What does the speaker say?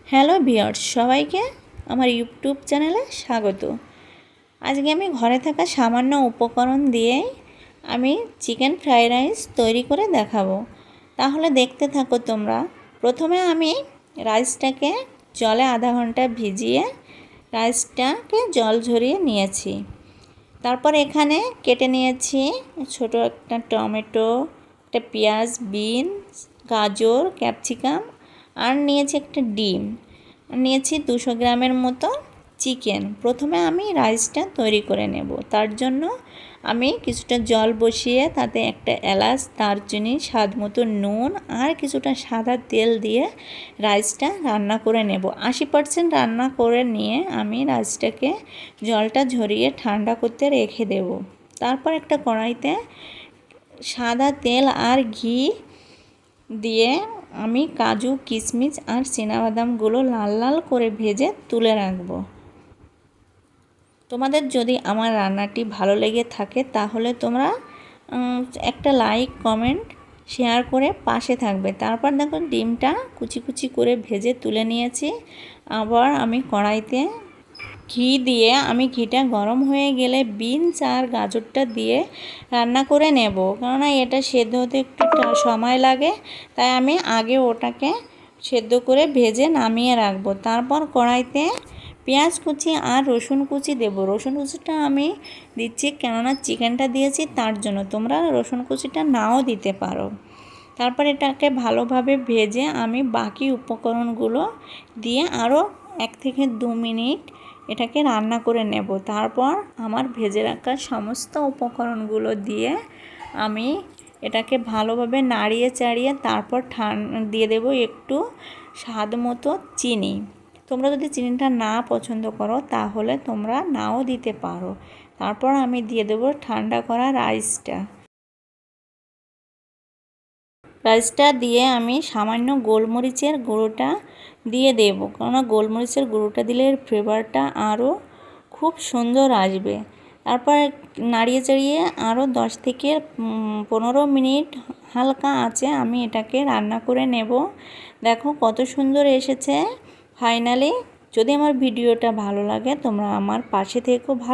Hello viewers, সবাইকে আমার YouTube চ্যানেলে স্বাগত। আজকে আমি ঘরে থাকা সামান্য উপকরণ দিয়ে আমি চিকেন ফ্রাইড রাইস তৈরি করে দেখাবো। তাহলে দেখতে থাকো তোমরা। প্রথমে আমি রাইসটাকে জলে আধা ঘন্টা ভিজিয়ে রাইসটাকে জল ঝরিয়ে নিয়েছি। তারপর এখানে কেটে নিয়েছি ছোট একটা টমেটো, একটা পেঁয়াজ, বিনস, গাজর, ক্যাপসিকাম, আর নিয়েছি একটা ডিম, নিয়েছি 200 গ্রামের মতো চিকেন। প্রথমে আমি রাইসটা তৈরি করে নেব। তার জন্য আমি কিছুটা জল বসিয়ে তাতে একটা এলাচ, দারচিনি, স্বাদ মতো নুন আর কিছুটা সাদা তেল দিয়ে রাইসটা রান্না করে নেব। 80% রান্না করে নিয়ে আমি রাইসটাকে জলটা ঝরিয়ে ঠান্ডা করতে রেখে দেব। তারপর একটা কড়াইতে সাদা তেল আর ঘি দিয়ে আমি কাজু, কিশমিশ আর চিনাবাদামগুলো লাল লাল করে ভেজে তুলে রাখব। তোমাদের যদি আমার রান্নাটি ভালো লেগে থাকে তাহলে তোমরা একটা লাইক, কমেন্ট, শেয়ার করে পাশে থাকবে। তারপর দেখো ডিমটা কুচি কুচি করে ভেজে তুলে নিয়েছি। আবার আমি কড়াইতে ঘি দিয়ে ঘিটা গরম হয়ে গেলে বিনস আর গাজরটা দিয়ে রান্না করে নেব, কেননা এটা সেদ্ধ হতে একটু সময় লাগে, তাই আমি আগে ওটাকে সেদ্ধ করে ভেজে নামিয়ে রাখবো। তারপর কড়াইতে পেঁয়াজ কুচি আর রসুন কুচি দেব। রসুন কুচিটা আমি দিচ্ছি কেননা চিকেনটা দিয়েছি তার জন্য, তোমরা রসুন কুচিটা নাও দিতে পারো। তারপর এটাকে ভালোভাবে ভেজে আমি বাকি উপকরণগুলো দিয়ে আরও 1 থেকে 2 মিনিট এটাকে রান্না করে নেব। তারপর আমার ভেজে রাখা সমস্ত উপকরণগুলো দিয়ে আমি এটাকে ভালোভাবে নাড়িয়ে চাড়িয়ে তারপর দিয়ে দেব একটু স্বাদ মতো চিনি। তোমরা যদি চিনিটা না পছন্দ করো তাহলে তোমরা নাও দিতে পারো। তারপর আমি দিয়ে দেব ঠান্ডা করা রাইসটা দিয়ে আমি সামান্য গোলমরিচের গুঁড়োটা দিয়ে দেব, কেননা গোলমরিচের গুঁড়োটা দিলে এর ফ্লেভারটা আরও খুব সুন্দর আসবে। তারপর নাড়িয়ে চাড়িয়ে আরও 10 থেকে 15 মিনিট হালকা আঁচে আমি এটাকে রান্না করে নেব। দেখো কত সুন্দর এসেছে ফাইনালি। যদি আমার ভিডিওটা ভালো লাগে তোমরা আমার পাশে থেকো।